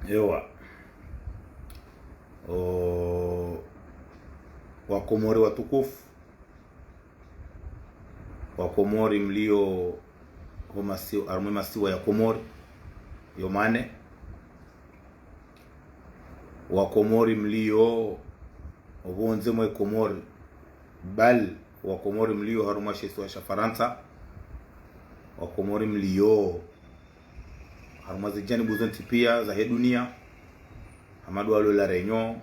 Ewa Wakomori watukufu, Wakomori mlio arumwe masiwa ya Komori yomane, Wakomori mlio obonze mwe Komori bal, Wakomori mlio haruma shesiwa sha Faransa, Wakomori mlio haruma zijani buzonti pia za dunia, hamadu walo la Réunion,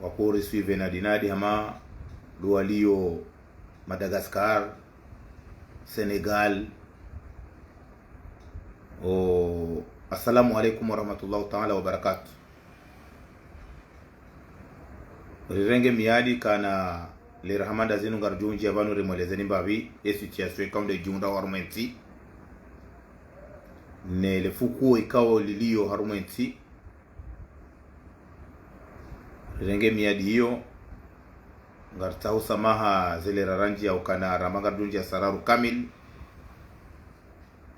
Wakori suive na dinadi hama dualio Madagascar, Senegal. Assalamu alaikum warahmatullahi ta'ala wabarakatuh. Rirenge miadi kana le rahamanda zinu ngarjunji abanu remolezeni mbavi situation kaunde junda warumenti ne le fuku ikao lilio harumenti. Rirenge miadi hiyo ngartau samaha zile raranji ya ukana ramanga dunji ya sararu kamil,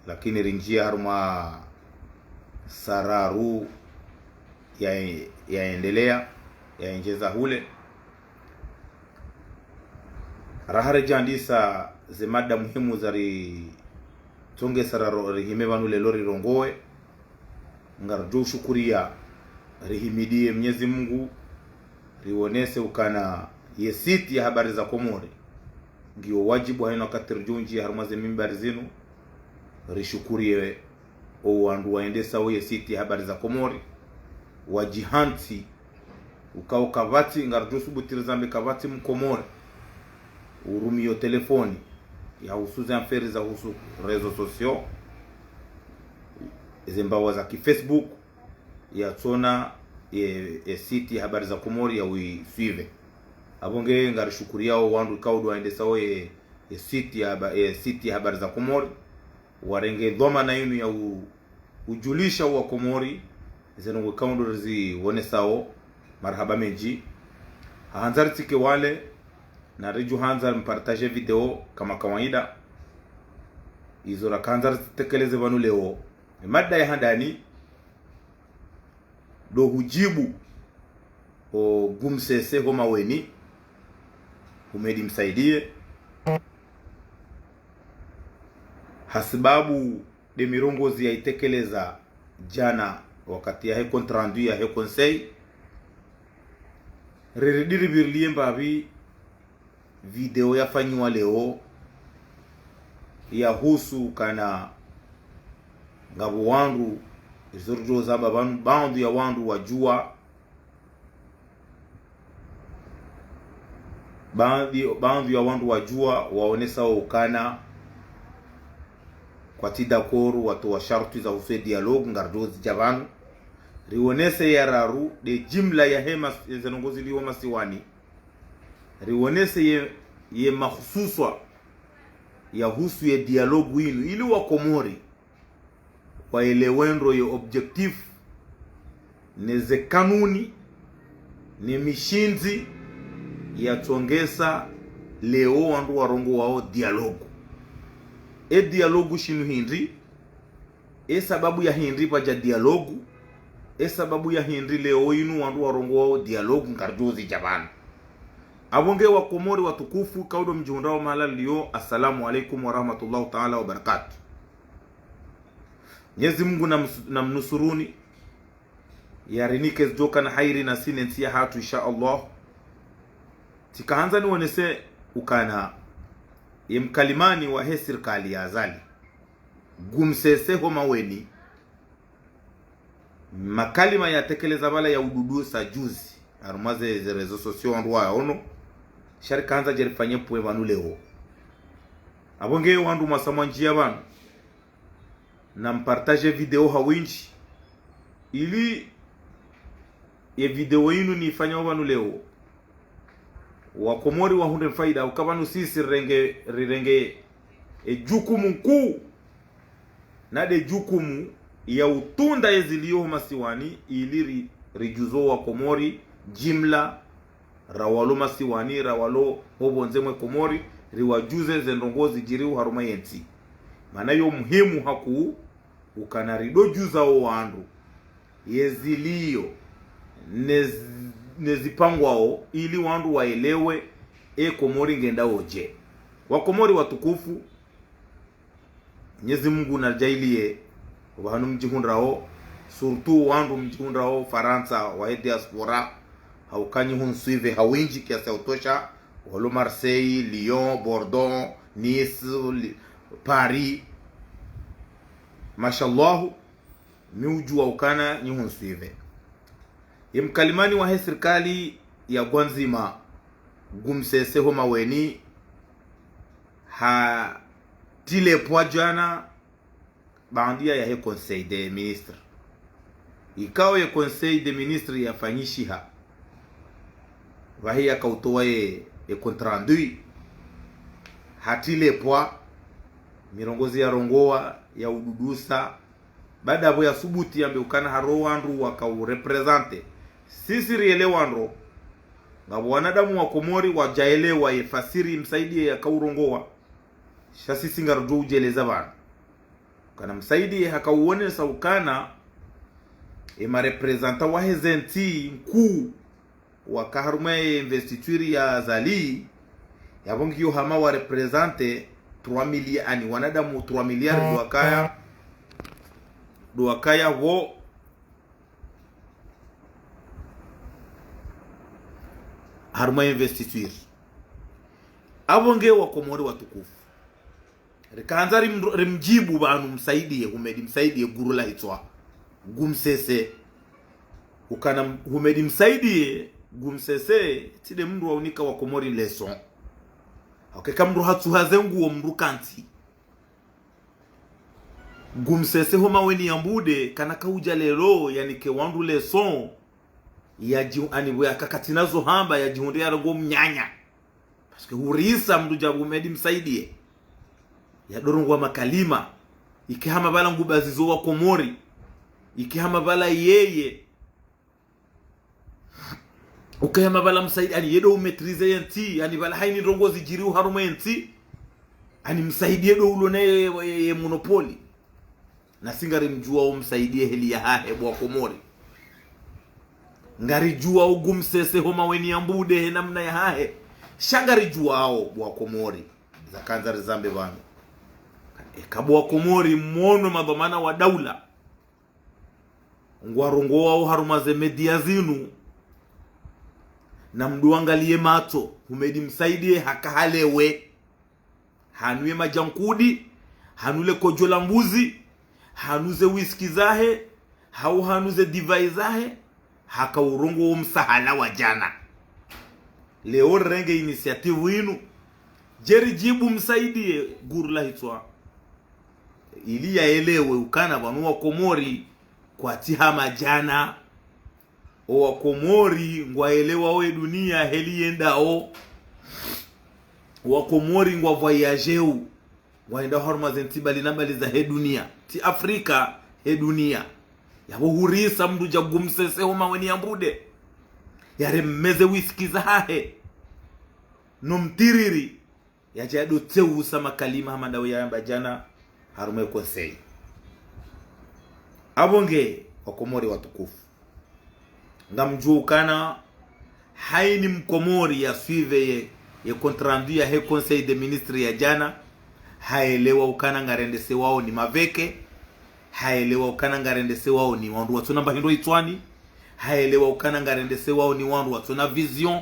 lakini rinjia haruma sararu yaendelea yaenjeza hule rahare jandisa zemada muhimu zari tonge sararu rihime vanule lori rongoe ngarjo shukuria rihimidie Mwenyezi Mungu rionese ukana yesiti ya habari za Komori ndio wajibu haino katirjunji harumaze mimbari zinu rishukurie wandu waendesa yesiti ya habari za Komori wajihanti ukao kavati ngarjosu butirizambe kavati mkomori urumio telefoni ya husuzi amferi za husu rezo sosio zembawa za Facebook ya tona yesiti ya habari za Komori ya uisuive abonge ngarishukuria wandu kaudu waendesa yesiti ya habari za Komori warenge dhoma na yinu ya ujulisha wa Komori zenu kaundu rizi wonesao marhaba menji hanzar tike wale na riju hanzar mpartage video kama kawaida izora kanzar tekeleze vanu leo mada ya handani do hujibu gumsese homa weni umedi msaidie hasibabu de mirongozi ya itekeleza jana wakati ya he contrandu ya he conseil rerediri birlie mbavi video ya fanywa leo ya husu kana ngabu wandu izurjo zaba bandu ya wandu wajua bandu ya wandu wajua waonesa ukana kwa tidakoru watu wa sharti za huse dialogue ngardozi javanu rionese ya raru de jimla ya hema zenongozi liwa masiwani rionese ye mahususwa ya husu ya dialogue inu ili wa Komori waelewendro ya objectif neze kanuni ni mishinzi ya tuongesa leo wandu warongo wao dialogue dialogue shinu hindi sababu ya hindi paja dialogue sababu ya hindi leo inu wandu warongo wao dialogue ngarjozi jabana abonge wa Komori watukufu kaudo mjundao mahala liyo. Assalamu alaikum warahmatullahi ta'ala wabarakatuh. Mwenyezi Mungu na mnusuruni yarinike zdoka na hairi na sinensi ya hatu insha Allah. Tikaanza ni wanese ukana mkalimani wa he serikali ya azali gumsese homa weni makalima ya tekeleza bala ya ududu sa juzi arumaze ze rezo sosio wandu wa ono sharika anza jerifanye pwe vanu leo abonge wandu masamanjia vanu na mpartage video hawinchi ili ye video inu ni ifanya vanu leo Wakomori wahunde faida ukabanu sisi rirenge jukumu mkuu na de jukumu ya utunda eziliyo masiwani ili rijuzo wa Komori jimla rawalo masiwani rawalo hobonzemwe Komori riwajuze zendongozi jiriu haruma yenti maana yo muhimu haku ukanarido juza o wandu yeziliyo nezipangwao ili wandu waelewe Komori ngenda oje wa Komori watukufu. Mwenyezi Mungu na jailie wahanu mjihundrao surtout wandu mjihundrao Faransa wa diaspora haukanyi hunsuive hawinji kiasi utosha walo Marseille, Lyon, Bordeaux, Nice, Paris mashallah miujua ukana nyihunsuive yemkalimani wa serikali ya Gwanzima gumsese homa weni ha tile poajana bandia ya Conseil des ministres ikao ya Conseil des ministres yafanyishiha wahia kautoa contrandui hatile poa mirongozi ya rongoa ya ududusa baada hapo ya subuti ambe ukana haro wandu wakaurepresente sisi riele wandu ngabo wanadamu wa Komori wajaelewa yefasiri msaidie ya kaurongoa shasisi ngarujo ujeleza bana kana msaidie hakauone saukana representa wa hezenti mkuu wa kaharuma investiture ya Zali yabongi yo hama wa represente 3 milioni wanadamu 3 milioni duakaya wo haruma investiture abonge wa Komori watukufu rikanza rimjibu banu msaidie humedi msaidie gurula hitwa gumsese ukana humedi msaidie gumsese tide mndu waunika wa Komori leson okay mndu hatu hazengu wa mndu kanti gumsese homa weni yambude kana kauja lelo yani ke wandu leson ya ani we akakatinazo hamba ya jihunde ya rogo mnyanya paske hurisa mndu jabu humedi msaidie ya dorongwa makalima ikihama bala ngubazizo wa Komori ikihama bala yeye ukihama bala msaidi ani yedo umetrize yenti ani bala haini rongozi jiriu haruma yenti ani msaidie do ulo ye monopoli na singari mjua umsaidie heli ya hahe bwa Komori ngari jua ugumsese homa weni yambude namna ya hahe shangari jua ao bwa Komori za kanzari zambe bana kabwa Komori mmono madhamana wa daula ngwarongo wao harumaze media zinu na mduangalie mato humedi msaidie hakahalewe hanuye majankudi hanule kojola mbuzi hanuze whisky zahe hanuze divai zahe haka urongo msahala wa jana leo renge initiative inu jeri jibu msaidie gurula hitwa ili yaelewe ukana banu wa Komori kwa tihama jana wa Komori ngwaelewa we dunia heli yendao wa Komori ngwa voyageu waenda horma zentibali nambali za he dunia ti Afrika he dunia yabo hurisa mdu jagumsese homa weni yambude yare meze whisky za hahe nomtiriri ya jado teu sama kalima hamadawe ya mbajana harume Conseil abonge wa Komori watukufu ngamjukana haini mkomori ya suive ye contrandu ya he Conseil des ministres ya jana haelewa ukana ngarendese wao ni maveke haelewa ukana ngarendese wao ni wandu watuna mbahindo itwani haelewa ukana ngarendese wao ni wandu watuna vision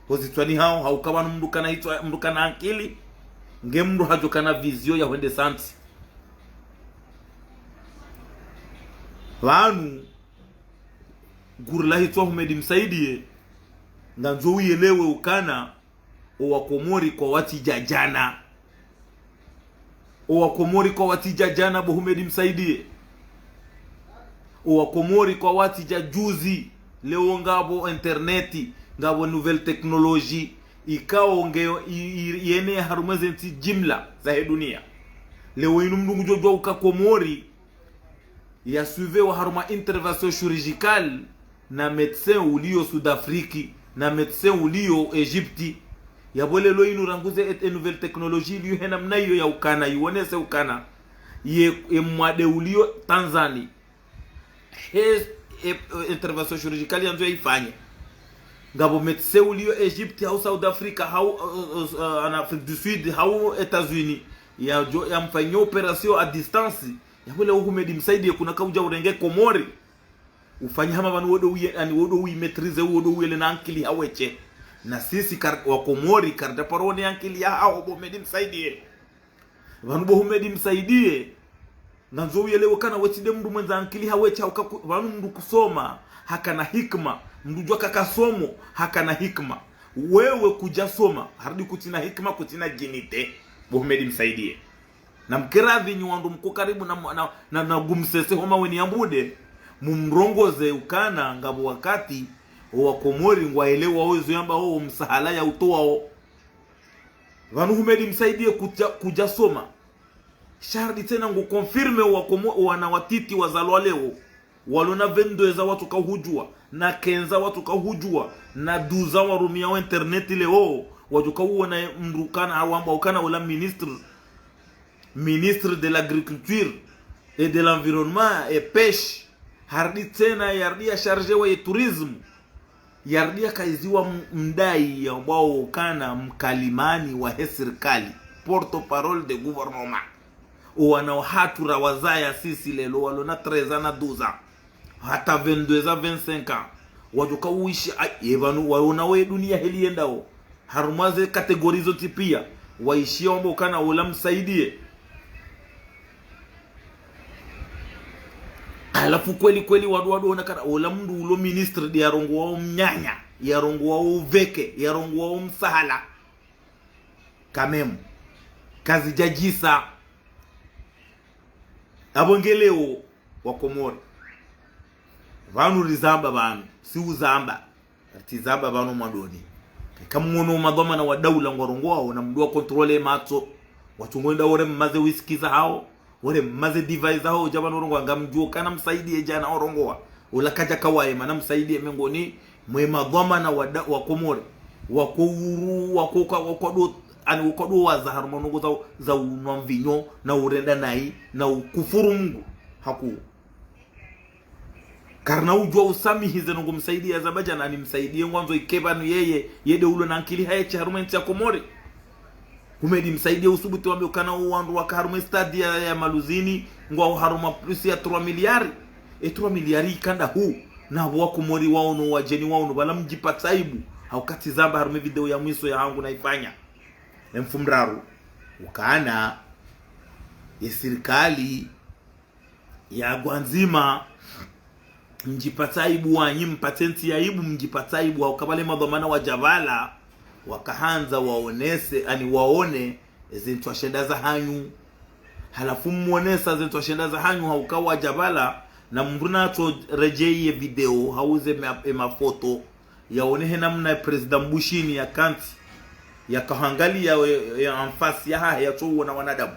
pozitwani hao haukawa mndukana itwa mndukana akili ngemndu hajokana vision ya wende santi vanu gurula hitwa humedi msaidie nganzo uyelewe ukana wa Komori kwa watija jana wa Komori kwa watija jana bo humedi msaidie wa Komori kwa watija juzi leo ngabo interneti ngabo nouvelle technologie ikao ngeo yene harumazenti jimla za dunia leo inu mndungu jojo uka Komori ya suive wa haruma intervention chirurgicale na médecin ulio Sud-Afrique na médecin ulio Egypti ya bole lo inu ranguze et nouvelle technologie liyo hena mnayo ya ukana yuonese ukana ye mwade ulio Tanzania intervention chirurgicale yanzo ifanye ngabo médecin ulio Egypti au South Africa au en Afrique du Sud au États-Unis ya mfanyia operation à distance ya bole uhumedi msaidie kuna kauja urenge Komori ufanye hama banu wodo uye ani wodo uyi maîtriser wodo uye na ankili haweche na sisi wa Komori karda parone ankili ya hao bo medi msaidie banu bo humedi msaidie nanzo uye leo kana wetide mndu mwenza ankili haweche banu mndu kusoma hakana hikma mndu jwa kakasomo hakana hikma wewe kuja soma harudi kutina hikma kutina jinite bo humedi msaidie na mkiradhi nyuandu mko karibu na gumsese homa weni ambude mumrongoze ukana ngabo wakati wa Komori ngwaelewa wezo yamba ho msahala ya utoa vanu humedi msaidie kuja soma shardi tena ngo confirme wana watiti wazalwa leo walona 22 za watu kahujua na kenza watu kahujua na duza warumia wa internet leo wajuka uona mrukana awamba ukana wala ministre de l'agriculture et de l'environnement et pêche hardi tena yardi ya charge wa tourism yardi ya kaiziwa mdai ambao kana mkalimani wa serikali porte parole de gouvernement wana hatura wazaya sisi lelo walona 13 na 12 hata 22 za 25 ans wajuka uishi evanu waona we dunia heliendao harumaze kategori zote pia waishi ambao kana wala msaidie. Alafu kweli wadu onakana ola mndu ulo ministre di yarongo wao mnyanya yarongo wao uveke yarongo wao msahala kamemu kazi jajisa abongeleo wa Komori vanu rizamba banu si uzamba tizamba banu madoni kamuno madoma na wadaula ngorongo wao na mdua kontrole mato watu ngwenda ore mmaze wisikiza hao wale maze device hao jabano rongo ngamjuo kana msaidie jana orongoa ula kaja kawaye mana msaidie mengoni mwema dhama na wa Komori wakuru wakodo ani wakodo wa zahar monongo za unamvinyo na urenda nai na ukufuru Mungu haku karna ujua usami hize nungu msaidie Azerbaijan ani msaidie ngwanzo ikebanu yede ulo na nkili haya charumenti ya Komori humedi msaidie usubuti wambe ukana uwandu wakaharume stadi ya Maluzini ngwa haruma plus ya 3 miliari 3 miliari ikanda huu na wa Komori wao no wajeni wao no bala mjipataibu haukati zamba harume video ya mwiso ya hangu naifanya mfumraru ukana ya serikali ya Gwanzima mjipataibu wanyi mpatenti ya ibu mjipataibu haukabale madhamana wa Javala wakahanza waonese ani waone zintu ashenda za hanyu halafu muonesa zintu ashenda za hanyu haukawa Javala na mbuna to rejeye video hauze mafoto yaonehe namna president Bushini ya kanti ya kahangali ya anfasi ya haya to na wanadamu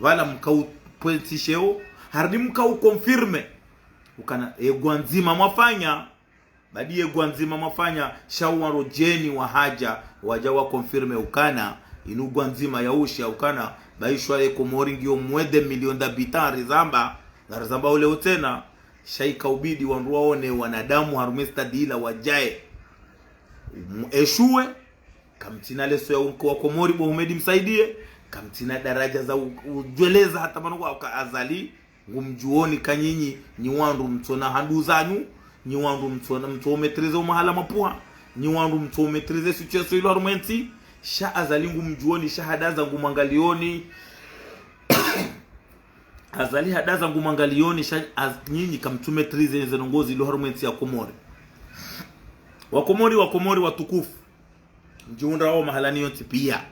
wala mkau pointisheo hardi mkau confirme ukana Gwanzima mafanya badi Gwanzima mafanya shawaro jeni wa haja wajawa confirme ukana inu Gwanzima ya usha ukana baishwa Komori ngio mwede milioni d'habitants rizamba ule utena shaika ubidi wanruwaone wanadamu harumesta dila wajae eshue kamtina leso ya unko wa Komori bo humedi msaidie kamtina daraja za ujweleza hata manu kwa azali ngumjuoni kanyinyi nyiwandu mtona handuzanyu nyiwandu mtona mtometrize umahala mapuha nyiwandu mtometrize situation ilo harumenti sha azali ngumjuoni shahada ngumangalioni azali hadaza ngumangalioni sha nyinyi kamtumetrize zenongozi ilo harumenti ya Komori wa Komori watukufu njiunda wao mahalani yote pia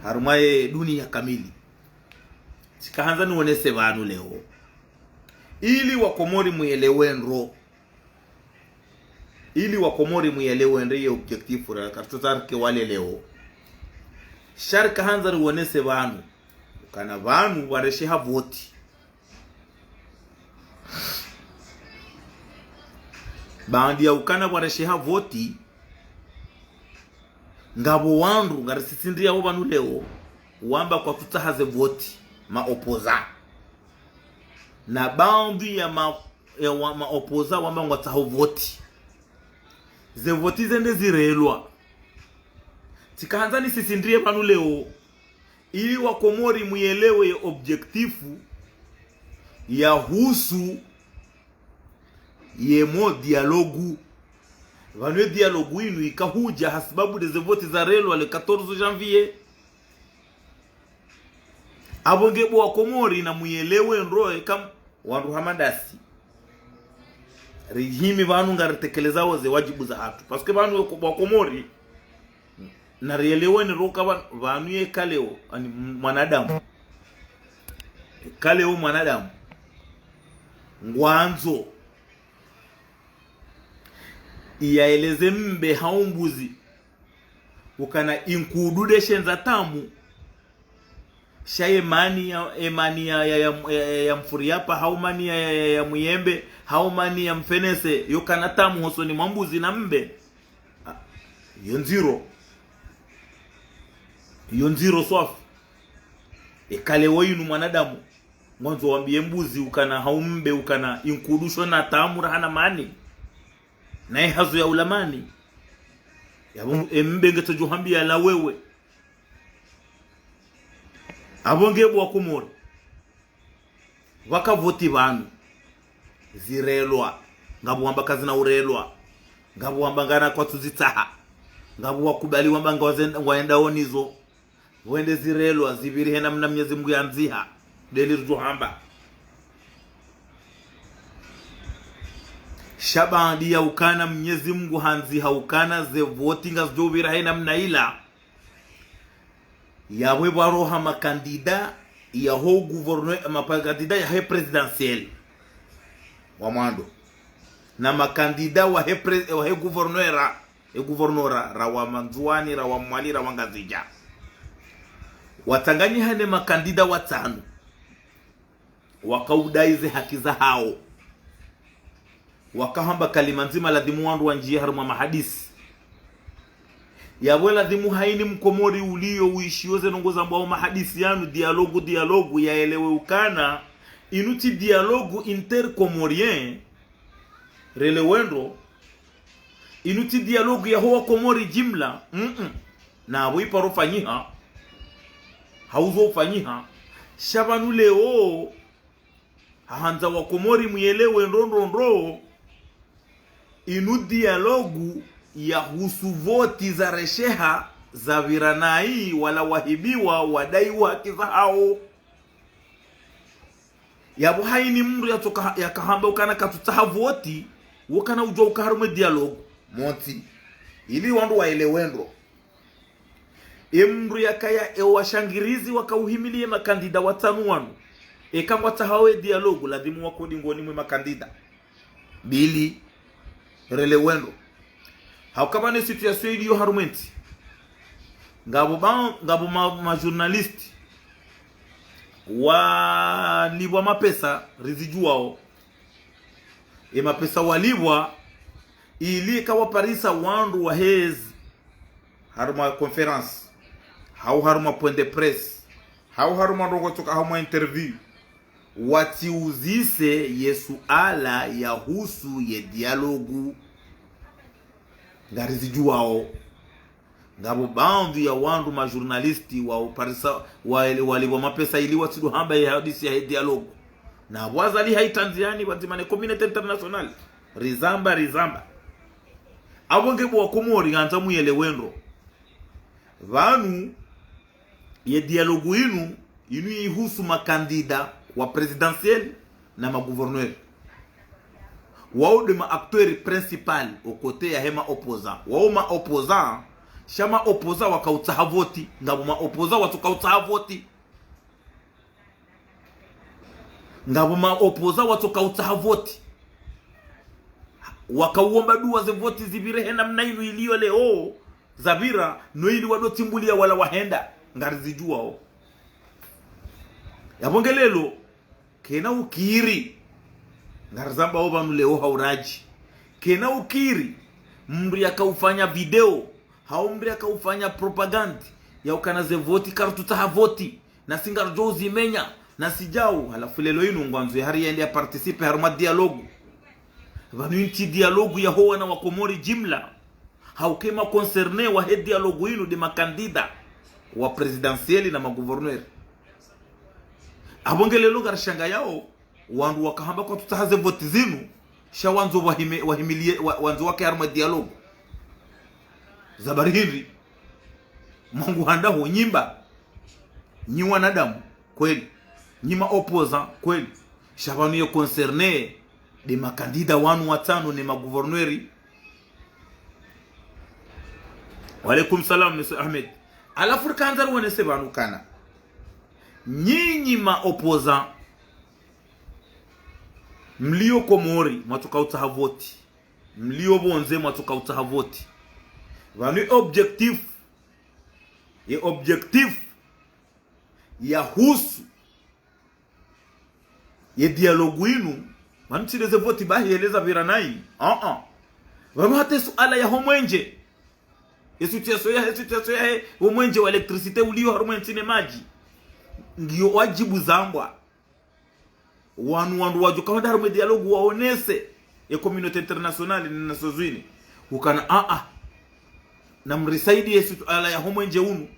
harumaye dunia kamili sikahanza nuonese vanu leo ili wa Komori muelewenro ili wa Komori muelewenre ya objective ra kartutarke wale leo sharka hanza nuonese vanu kana vanu wareshe havoti bandi ya ukana waresheha voti ngabo wandu ngarisitindria ho banu leo wamba kwa tutahaze voti opoza na bandi ya opoza wamba ngwataho voti ze voti zende zirelwa tikaanzani sisindrie banu leo ili wakomori muelewe ya objektifu ya husu yemo dialogu vanwe dialogu inu ikahuja hasibabu de voti za relo le 14 janvier abongebo wakomori na muelewe nroe kam wandu hamadasi rihimi vanu ngaritekeleza waze wajibu za hatu paske vanu wakomori na rielewe ni roka vanu ye kaleo ani mwanadamu kaleo mwanadamu ngwanzo iyaeleze mbe haumbuzi ukana inkudude shenza tamu shaye mani ya mfuriapa haumani ya muyembe haumani ya mfenese yokana tamu hosoni mwambuzi na mbe yonziro swafu kale woyinu mwanadamu mwanzo wambie mbuzi ukana haumbe ukana inkudusho na tamu rahana mani na hazo ya ulamani yabo embe ngetojuhambia la wewe abongebo wakomori wakavoti banu zirelwa ngabo wamba kazi na urelwa ngabo wamba ngana kwa tuzitaha ngabo wakubali wamba ngwaenda onizo wende zirelwa zibiri hena mna Mwenyezi Mungu yanziha deli ruhamba shabandi ya ukana Mwenyezi Mungu hanziha ukana ze voting as jobira hena mna ila yawe baroha makandida ya ho gouverneur makandida ya he presidentiel wa mwando na makandida wa he gouverneur ra wa manzuani ra wa mwali ra wangazija watanganyi hane makandida watano wakaudaize haki za hao wakahamba kalima nzima ladhimu wandu wanjia haruma mahadisi yawe ladhimu haini mkomori ulio uishioze nongoza mbao mahadisi yanu dialogu yaelewe ukana inuti dialogu interkomorien relewendo inuti dialogu ya hoa komori jimla na wiparo fanyiha hauzo fanyiha shabanu leo hanza wakomori muelewe ndondondro inu dialogu ya husu voti za resheha za viranai wala wahibiwa wadai haki za hao yabo haini mru ya kahamba ukana katutaha voti wakana ujwa ukaharume dialogu monti ili wandu waelewendo emru ya kaya ewashangirizi wakauhimilie makandida watanu wanu kama tahawe dialogu ladhimu wako dingoni mwe makandida bili relewendo haukama ne situation iliyo harumenti ngabo ma journalist walibwa mapesa rizijuao mapesa walibwa ili kawa parisa wandu wa hezi haruma conference hau haruma point de presse hau haruma ndongo toka haruma interview watiuzise yesu ala ya husu ye dialogu ngarizijuao ngabo bandu ya wandu ma journalisti wa parisa waliwa mapesa ili watidu hamba ya hadisi ya dialogu na wazali haitanziani watimane community international rizamba abongebo wakomori nganza muyelewendo vanu ye dialogu inu ihusu makandida wa presidentiel na ma gouverneur wao de ma acteur principal au côté ya hema opposant wao ma opposant shama opposant wakautaha voti ngabo ma opposant watukautaha voti ngabo ma opposant watukautaha voti wakauomba dua ze voti zibire hena mnainu iliyo leo zabira no ili wadotimbulia wala wahenda ngarizijuao yabongelelo kena ukiri ngarizamba obanu leo hauraji kena ukiri mndu yakaufanya video hao mndu yakaufanya propaganda ya ukanaze voti kartuta voti na singarjo uzimenya na sijau halafu lelo inu ngwanzo hari yende participe haruma dialogue vanu inti dialogue ya hoa na wakomori jimla haukema concerne wa he dialogue inu de makandida wa presidentieli na magouverneur abongelelo garshanga yao wandu wakahamba kwa tutahaze voti zinu shawanzo wahimilie wanzo wake haruma dialogue zabari hiri Mungu handa ho nyimba nyi wanadamu kweli nyima opposant kweli shabanu ye concerné de makandida wanu watano ne magouverneurs. Wa alaikum salam Mr. Ahmed. Alafu kanza ruwane sebanu kana nyinyi ma opposant mlio Komori matoka utahavoti mlio bonze matoka utahavoti vanu objectif ya husu ye dialogue inu manchileze voti bahi eleza viranai vanu hate suala ya homwenje yesu teso ya homwenje wa electricité ulio harumo ntine maji ndio wajibu zambwa wanu wajuka wanda harumo dialogue waonese ya community internationale ni nasozwini ukana na mrisaidi yesu ala ya homwenje unu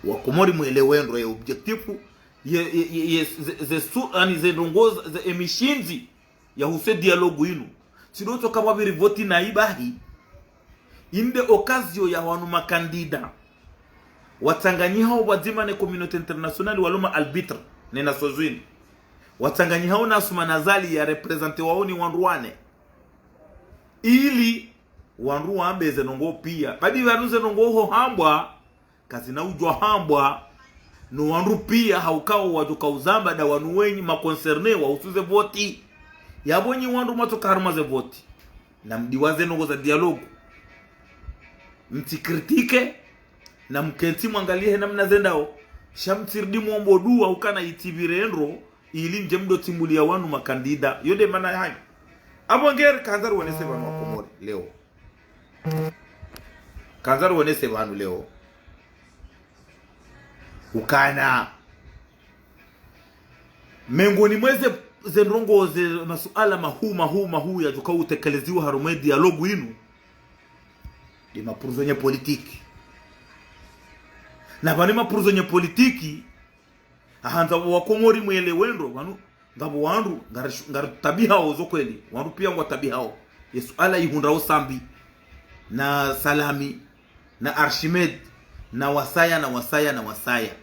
wakomori mwelewendo ya objectifu ze ndongoza ze emishinzi ya huse dialogue inu sidoto kama biri voti na ibahi inde okazio ya wanu makandida watanganyi hao wazima ne community international waluma arbitre ne nasozwini watanganyi hao na suma nazali ya represente waoni wanruane ili wanru ambeze nongo pia badi wanuze nongo ho hambwa kazi na ujwa hambwa no wanru pia haukao wajuka uzamba da wanu wenyi makoncerne wa usuze voti yabonyi wanru matoka haruma ze voti na mdiwaze nongo za dialogue mtikritike na mkenti mwangalie namna zendao shamtirdi muombo dua ukana itivirendro ili nje mdo timulia wanu makandida yode mana hayo abongere kanzaru wanese wanu wakomori leo kanzaru wanese wanu leo ukana mengoni mweze zenrongo ze masuala mahu ya juka utekeleziwa harume dialogue inu di mapuruzonye politiki na bani mapuruzonye politiki ahanza wakomori mwele wendo wanu ngabo wandu ngaru tabiha ozo kweli wandu pia ngwa tabiha yesu ala ihundrao sambi na salami na Archimed na wasaya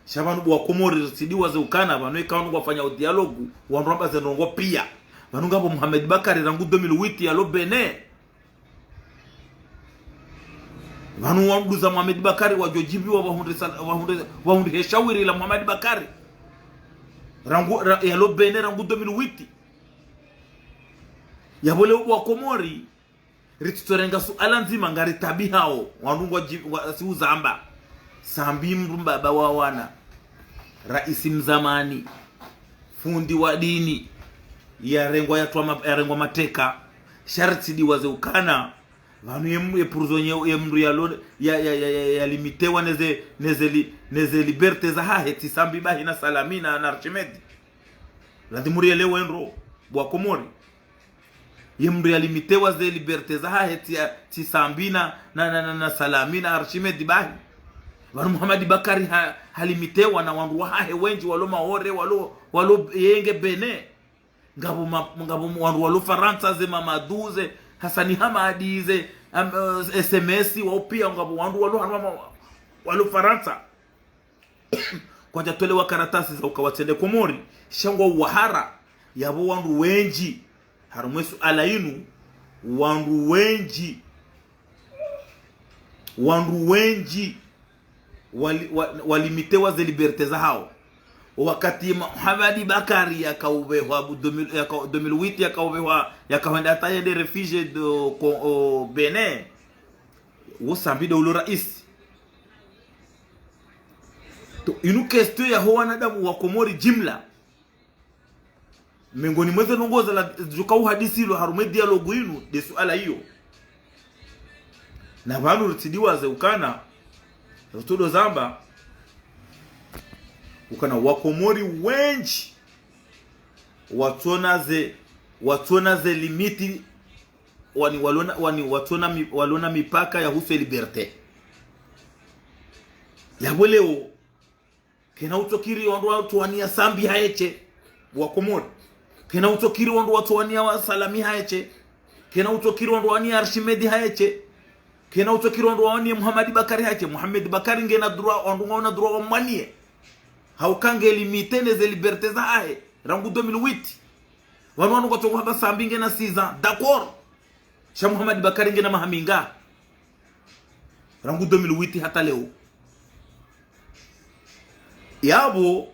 shabanu wakomori sidiwa ze ukana banu ikanu wafanya dialogue wanramba ze ndongo pia banu ngabo Mohamed Bakari rangu 2008 ya lo Benin banu wandu za Mohamed Bakari wajojimbi wahunde heshawiri la Mohamed Bakari rangu ya lo Benin rangu 2008 ya bole wakomori rititorenga suala nzima ngari tabihao wandu siuzamba sambi mrumba bawana raisi mzamani fundi wa dini ya rengwa mateka sharti diwaze ukana vanu ye pruzonye ye mru ya limitewa neze liberte za haheti sambi bahi na salamina na Archimed lazimuri ele wenro bwa komori ye mru ya limitewa ze liberte za haheti ti sambina na salamina Archimed bahi wanu Muhammad Bakari halimitewa na wandu wahahe wenji walo mahore walo yenge Benin ngabo wandu walo Faransa ze Mamaduze Hasani Hamadi ze SMS wa pia ngabo wandu walo Faransa kwa jatole wa karatasi za ukawatende Komori shangwa wahara yabo wandu wenji harumwesu alainu wandu wenji walimitewa ze liberte za hao wakati Muhammad Bakari yakaubewa 2008 yakawenda ataye de refuge do Benin usambi do rais to inu question ya ho wanadamu wa Komori jimla miongoni mweze nongoza la jukau hadisi hilo harume dialogue inu de suala hiyo na vanhu rutidiwa ze ukana rutudo zamba ukana wakomori wenji watona ze limiti walona mipaka ya huso liberte yabo leo kena utokiri wandu watuwania sambi haeche wakomori kena utokiri wandu watuwania wa salami haeche kena utokiri wandu watuwania Arshimedi haeche kena utokiri wandu watuwania Muhammad Bakari haeche Muhammad Bakari ngena droit wandu ngona droit wa mwanie haukange limite les libertés za hae rangu 2008 wandu kwa toko haba sambi ngena 6 ans d'accord cha Muhammad Bakari ngena mahaminga rangu 2008 hata leo yabo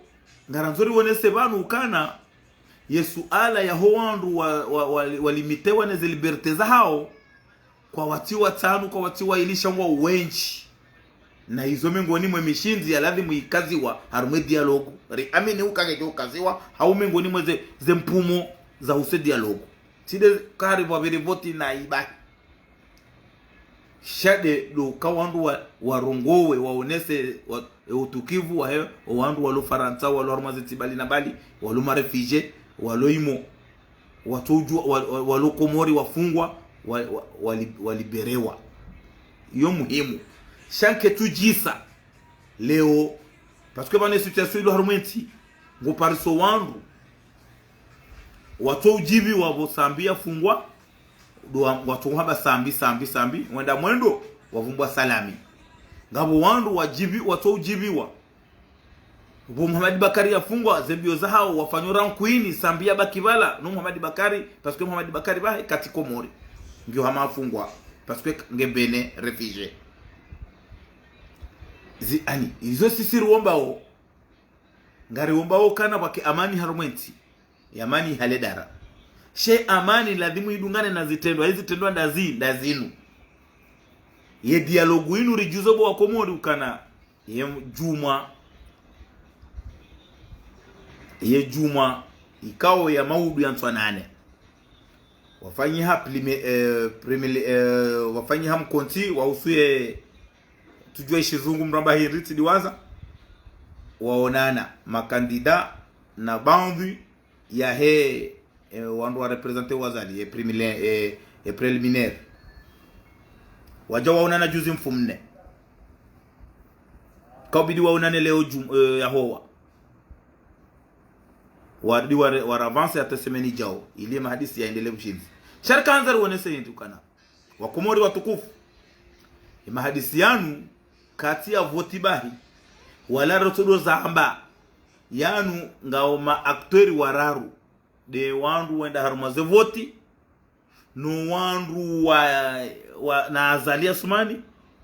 ngaranzori wonese banu ukana Yesu ala ya howandu walimitewa neze liberte za hao kwa watiwa tanu kwa watiwa ilisha mwa wenchi na hizo mengoni mwe mishinzi ya lazima ikaziwa harume dialogu amini ukage ukaziwa hau mengoni mwe ze mpumo za use dialogu side karibu wavirivoti na ibaki shade do kawandu warongowe waonese utukivu wa wandu walo Faransa walo armaze tibali na bali walo marefije walo imo watoju walo Komori wafungwa waliberewa iyo muhimu shanke tujisa leo parce que bane situation ilo harumenti ngo pariso wandu watojibi wabo sambia fungwa do watu haba sambi wenda mwendo wavumbwa salami ngabo wandu wajibi watojibiwa bo Muhammad Bakari yafungwa zembio za hao wafanyora nkuini sambia bakibala no Muhammad Bakari parce que Muhammad Bakari bahe kati Komori ndio hama afungwa parce que ngebene refugee ani izo sisiru wombao ngari wombao kana wake amani harumenti yamani haledara she amani ladhimu idungane na zitendwa hizi tendwa ndazinu ye dialogu inu rijuzobo wa Komori ukana ye juma ikao ya maudu ya ntwanane wafanyi wafanyi mkonti wausuye tujue ishizungu mramba hii riti diwaza waonana makandida na bandhi ya wandu wa represente wazali preliminaire waja waonana juzi mfumne kabidi waonane leo ya hoa wadi waravance atasemeni jao ili mahadisi yaendelee mshinzi sharika anzari wonese yitukana wakomori watukufu mahadisi yanu kati ya votibahi wala rotodo zamba yanu ngao ma aktori wararu de wandu wenda harumaze voti no wandu na azalia sumani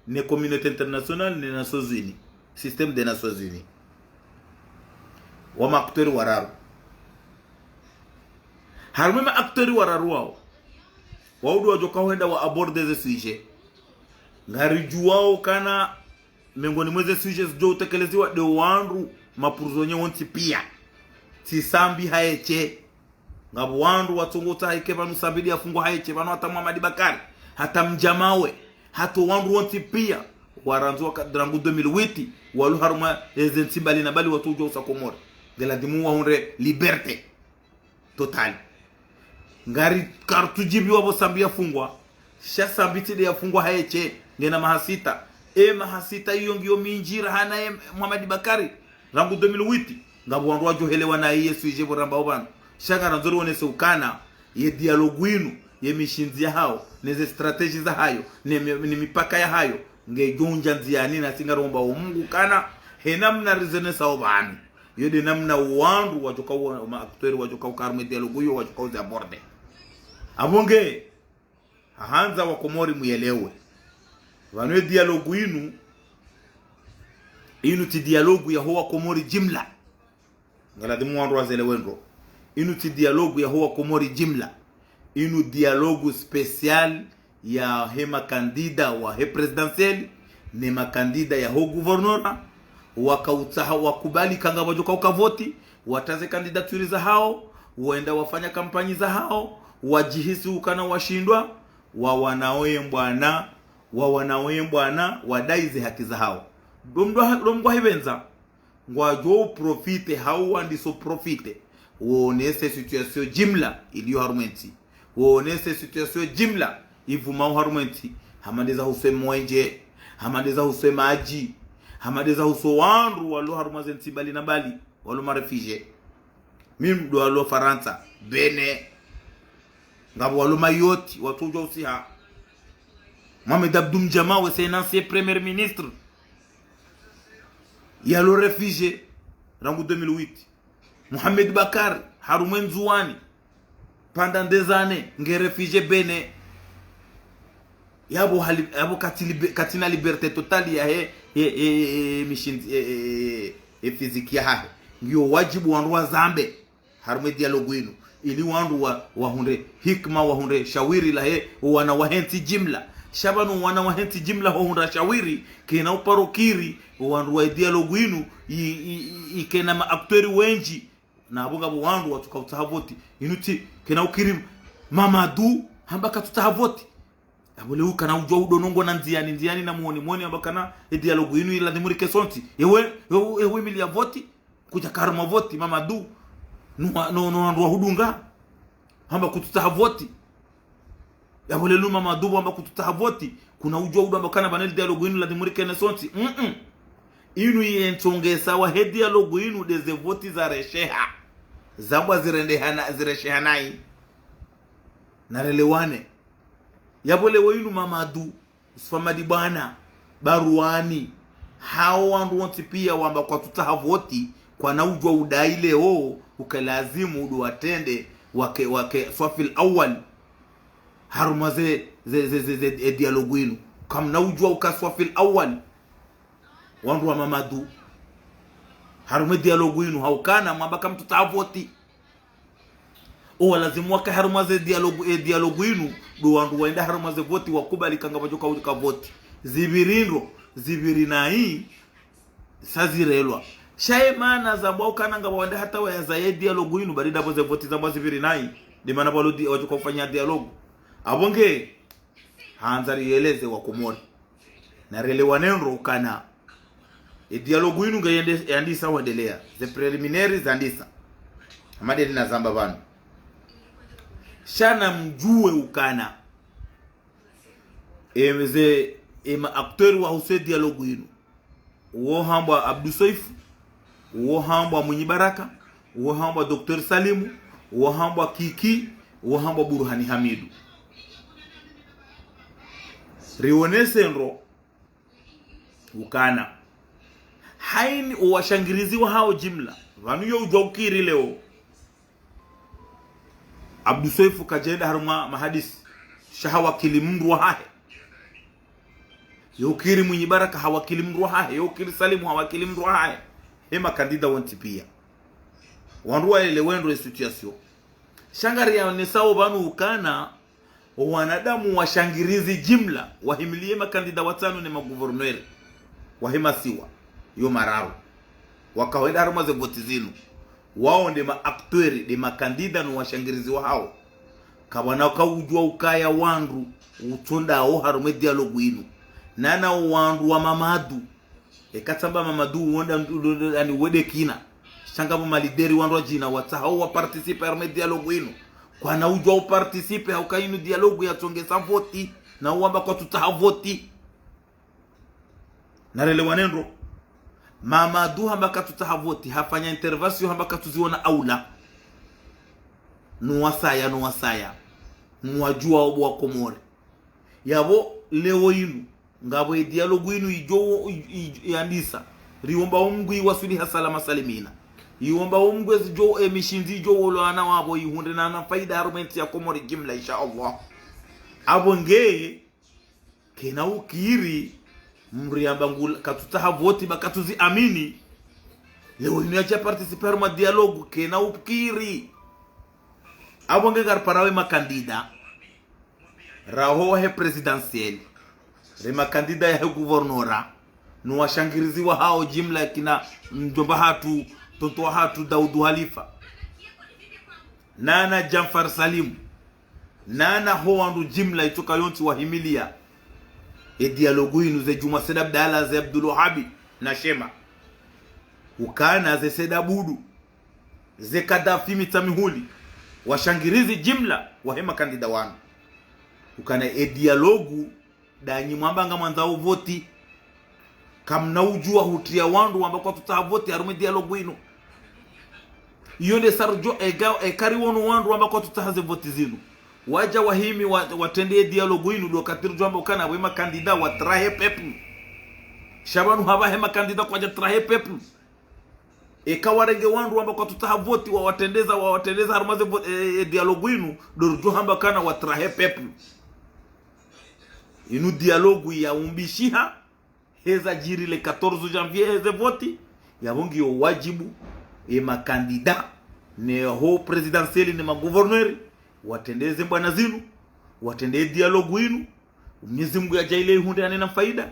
ne communauté internationale ne Nations Unies système des Nations Unies wa ma aktori wararu harumema aktori wararu wao waudu wajoka wenda wa aborde ze sujet ngari juwao kana miongoni mweze sujet jo utekeleziwa de wandu mapuruzonye wonti pia tisambi haeche ngabo wandu watongota haike banu sabidi afungwa haeche banu hata Muhammad Bakari hata mjamawe hata wandu wonti pia waranzwa kadrangu 2008 walu haruma ezentimbali na bali watu usa Komori geladimu wa honre liberté total ngari kartujibi wabo sambi afungwa sha sambiti de afungwa haeche ngena mahasita mahasita hiyo ngio minjira hana Muhammad Bakari rangu 2008 ngabo wandu wajohelewa na Yesu ije boramba obana shaka ranzori wonese ukana ye dialogue inu ye mishinzi ya hao neze strategy za hayo ni mipaka ya hayo ngejonja nziani na singaromba Mungu kana henamna reasonance obani yode namna wandu wajoka wa aktori wajoka ukarme dialogue yo wajoka uza borde abonge hanza wa Komori muyelewe wanwe dialogue inu ti dialogue ya hoa Komori jimla ngaladimu wandu wazelewenro inu ti dialogue ya hoa Komori jimla inu dialogue special ya hema kandida wa presidentiel ne makandida ya ho guvernora wakautaha wakubali kanga wajoka ukavoti wataze kandidaturi za hao waenda wafanya kampanyi za hao, wajihisi ukana washindwa, wanaoyembwana wadaize haki za hao. Domgwa hibenza ngwajo profite hao wandiso profite wonese situation jimla iliyo harumenti, wonese situation jimla ivuma harumenti, hamadeza huswe mwenje, hamadeza huswe maji, hamadeza huswe wanru walo harumaze ntibali na bali walo marefije mimdo walo Faransa bene ngabo walo mayoti watujo usiha Mohamed Abdoum Djama c'est un ancien premier ministre yalo refugé rangu 2008. Mohamed Bakar Haroumen Zouani pendant des années nge refugé bene yabo katina liberté totale ya physique ya hahe ngiyo wajibu wanruwa zambe harume dialogue inu ili wanru wahunde hikma wahunde shawiri la wana wahenti jimla shabanu wana wahenti jimla wahunda shawiri kena uparokiri wanru wa dialogue inu ikena maaktori wenji na abunga wanru watuka utahavoti inuti kena ukirim Mamadou hambaka tutahavoti abule ukana ujwa udonongo na nziani na muoni ambakana dialogue inu ila dimurike sonti ewe milia voti kuja karma voti Mamadou no hudunga hamba kututahavoti yabule luma Mamadou hamba kututahavoti kuna ujwa udo ambakana banel dialogue inu la dimurike na sonti inu yentongesa wa dialogue inu deze voti za resheha zambwa ziresheha nai narelewane yabole wenu Mamadou Sfamadi bana baruani hao wandu wanti pia wamba kwa tutahavoti kwa naujwa udai leo ukalazimu udu watende wake swafil awal harumaze ze dialogue inu kam naujwa ukaswafil awal wandu wa Mamadou harume dialogue inu haukana mwamba kam tutahavoti lazimu waka harumaze dialogue inu do wandu waenda harumaze voti wakubali kanga bajoka uka voti zibirina hii sazirelwa shaimana zambwa kananga waenda hata wa za dialogue inu barida boze voti zambwa zibirina hii di maana balodi wajoka kufanya dialogue abonge hanzari yeleze wakumori na relewanenro ukana dialogue inu ngayende yandisa waendelea the preliminaries andisa amadeli na zamba banu shana mjue ukana ema akteur wa huse dialogue inu uo hamba Abdou Saif, uo hamba Mwinyi Baraka, uo hamba Dr. Salimu, uo hamba Kiki, uo hamba Burhani Hamidu rionese nro ukana haini uwashangirizi wa hao jimla vanu yo ujokiri leo Abdou Saif kajenda haruma mahadisi shahawakili mndu wa hahe yokiri Mwinyi Baraka hawakili mndu wa hahe yokiri Salimu hawakili mndu wa hahe hema kandida wanti pia wandu wa ele wendo situation shangari ya nisao banu ukana wanadamu washangirizi jimla wahimilie makandida watano ni maguverneri wahima siwa yo mararu wakawenda haruma ze voti zinu wao ndi maaktori ndi makandida no washangirizi wa hao kabana kaujwa ukaya wandu utonda o harume dialogue inu nana wandu wa Mamadou ekatamba Mamadou wonda ani wede kina shanga malideri wandu jina watahao wa participe harume dialogue inu kwa na ujwa participe haukainu dialogue ya tongesa voti na uamba kwa tutahavoti narelewanenro Mamadou hambaka tutahavoti hafanya intervention hambaka tuziona aula nuwasaya mwajua obo wa Komore yabo leo inu ngabo dialogue inu ijo yandisa riomba umgwi wasuli hasalama salimina iomba umgwe jo emishinzi jo wolana wabo ihunde na faida argument ya Komore jimla insha Allah abonge kena ukiri mriamba ngula katutahavoti bakatuzi amini leo inu ya participer ma dialogue kena ukiri abonge garparawe makandida raho he presidentiel re makandida ya guvernora no washangirizi wa hao jimla kina mjomba hatu tonto hatu Daudu Halifa nana Jamfar Salim nana ho wandu jimla itoka yonti wahimilia dialogu inu ze Juma Said Abdalla ze Abdul Wahab na Shema ukana ze Said Abudu ze Kadafi mitamihuli washangirizi jimla wahema kandida wanu ukana dialogu danyi mwambanga mwanzao voti kamna ujua hutia wandu wambako tutavoti harume dialogu inu yonde sarjo ekari wonu wandu wambako tutahaze voti zinu waja wahimi watendee dialogu inu do katirjo amba ukana wema kandida watrahe pepu shabanu haba hema kandida kwa trahe pepu ekawarenge wandu wambako tutahavoti watendeza harumaze dialogu inu do hamba kana watrahe pepu inu dialogu ya umbishiha heza jiri le 14 janvier heze voti ya bongi yo wajibu makandida ne ho presidentiel ne magouverneur watendeze bwana zinu watendee dialogu inu Mwenyezi Mungu yajalie hunde anena faida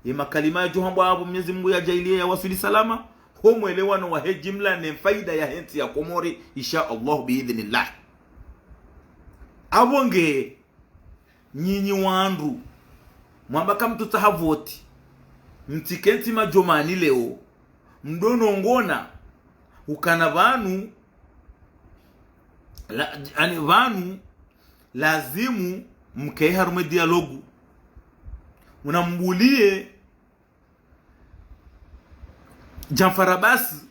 makalima ya johamba hapo Mwenyezi Mungu yajalie ya wasuli salama ho mwelewano wa jimla ne faida ya henti ya Komori insha Allah biidhnillah abonge nyinyi wandu mwambaka mtu tahavoti mtikenti majomani leo mdono ngona ukana vanu vanu lazimu mkei harume dialogu unambulie Jamfar Abbas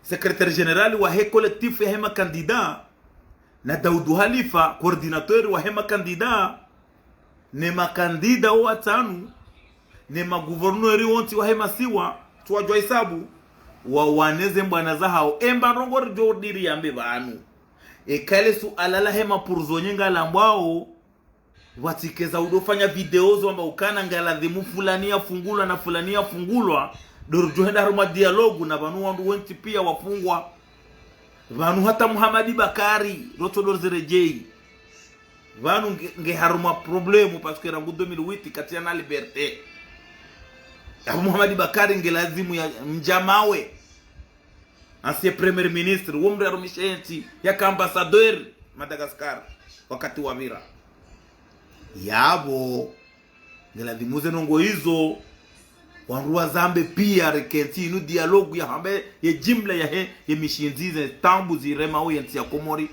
secrétaire général wa he collectif ya hema kandida na Daudu Halifa coordinateur wa hema kandida ne makandida watanu ne magouverneur wonti wa hema siwa tuwajwa hesabu wawaneze mbwana za hao emba rongor jordiri yambe banu kale su alala hema purzonyenga lambwao watikeza udofanya videozo amba ukana ngaladhimu fulani ya fungulwa na fulani ya fungulwa dorjo henda haruma dialogu na banu wandu wenti pia wafungwa banu hata Muhammadi Bakari roto dorzerejei banu nge haruma problemu parce que rangu 2008 katia na liberté Muhammadi Bakari nge lazimu ya mjamawe ancien premier ministre womre arumishenti ya ambassadeur Madagascar wakati wa Vira yabo nge lazimu zenongo hizo wanruwa zambe pia rekenti inu dialogu ya hambe ya jimla ya he ya mishinzize tambu zirema u yanti ya Komori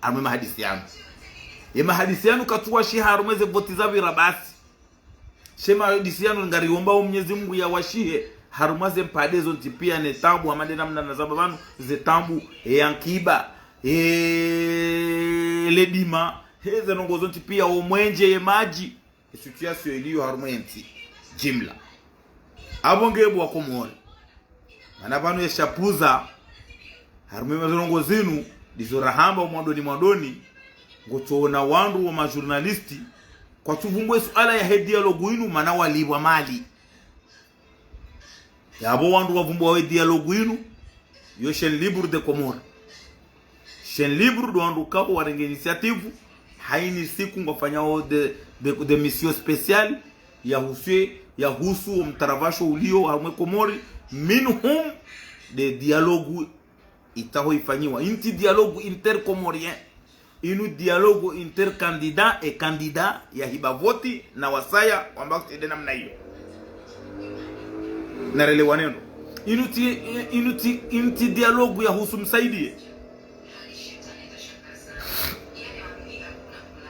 arume mahadisianu mahadisianu katuwa shiha arumeze voti za Vira basi shema hadisianu ngariomba Mwenyezi Mungu ya washihe harumaze mpadezo ntipia ne tambu amade namna na zababanu ze tambu yankiba ledima heze nongozo ntipia omwenje maji situation iliyo harumenti jimla abongebu wa Komori manabanu yeshapuza harume mazongo zinu dizorahamba mwadoni ngotona wandu wa majournalisti kwa tuvumbwe suala ya dialogu inu mana walibwa mali yabo wandu wavumbwa dialogu inu yo chaîne libre de Komori chaîne libre do wandu kapo warenge initiative haini siku ngofanyao de mission spéciale ya husu mtaravasho ulio harume Komori minhum de dialogu itaho ifanyiwa inti dialogu intercomorien inu dialogu intercandidat et candidat ya hibavoti na wasaya ambao tende namna hiyo narelewa neno inti dialogu ya husu msaidie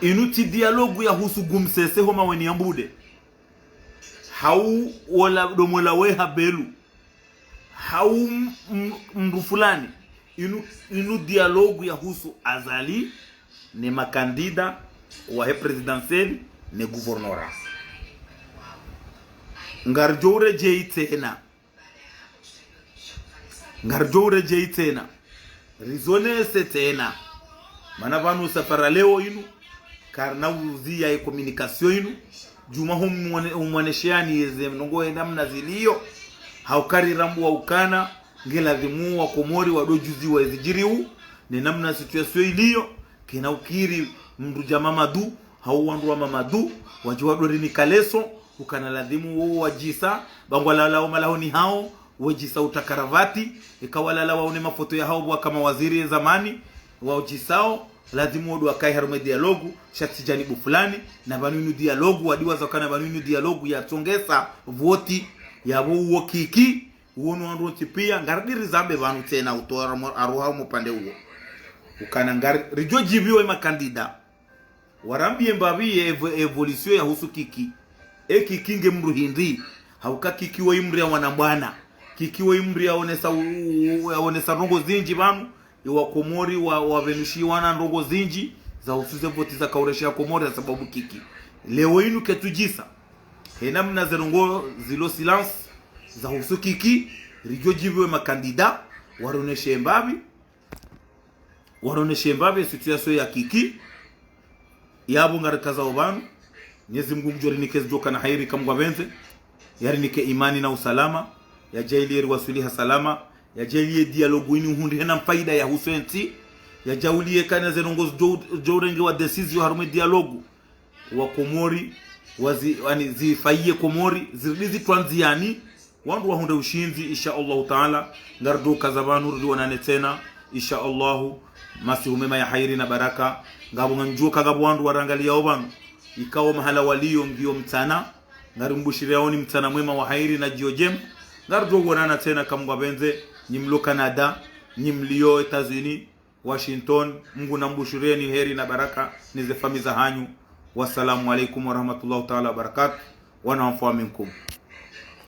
inuti dialogu ya husu gumsese homa weni ambude hau wala domola we habelu hau mdu fulani inu dialogu ya husu azali ne makandida wa he presidentiel ne gouvernora ngarjoure jeitena rizone setena mana vanu safara leo inu karna uzia ya communication inu juma umwanesheani yeze mnongo namna zilio haukari rambu wa ukana ngela dhimu wa Komori wadojuzi wa ezijiriu ni namna situation ilio kina ukiri mdu jama madu hau wandu wa mamadu wajiwa dorini kaleso ukana ladhimu wajisa bangwa lalao malahoni hao wajisa utakaravati ikawalala waone mafoto ya hao kama waziri zamani wajisao lazima wadu wakai harume dialogu shati janibu fulani na banunu dialogu wadiwa zakana banunu dialogu ya tongesa voti ya uo kiki uono wanduti pia ngaradiri zambe banu tena utoa aruha mpande huo ukana ngari rijo jibiwe makandida warambi mbabi evolution ya husu kiki kikinge mru hindi hauka kiki wa imri ya wanabwana kiki wa imri ya onesa rongo zinji banu wa Komori wa venushi wana rongo zinji za usuze voti za kauresha ya Komori ya sababu kiki leo inu ketujisa hena mna zerongo zilo silence za husu kiki rijo jibiwe makandida waroneshe mbabi situation ya kiki yabo ngarikaza obanu Mwenyezi Mungu mjori nikezdoka na hairi kamgwa benze yari nike imani na usalama ya jaili wasuliha salama ya jaili dialogu ini hundi hena faida ya husenti ya jaulie kana zenongoz jorenge wa decision harume dialogu wa Komori zifaiye Komori zilizi twanziani wandu wa hunde ushinzi insha Allah taala ngardo kazabanu rudiwanane tena insha Allah masihu mema ya hairi na baraka ngabo nganjuka ngabo wandu warangalia obanu ikawa mahala walio ngio mtana ngarimbushire yaoni mtana mwema wa hairi na jiojem ngardo wonana tena kamgwa benze nyimlo Canada nyimlio Etazini Washington Mungu nambushire ni heri na baraka nize famiza hanyu wassalamu alaikum warahmatullahi taala wabarakatuh wa nafaminkum.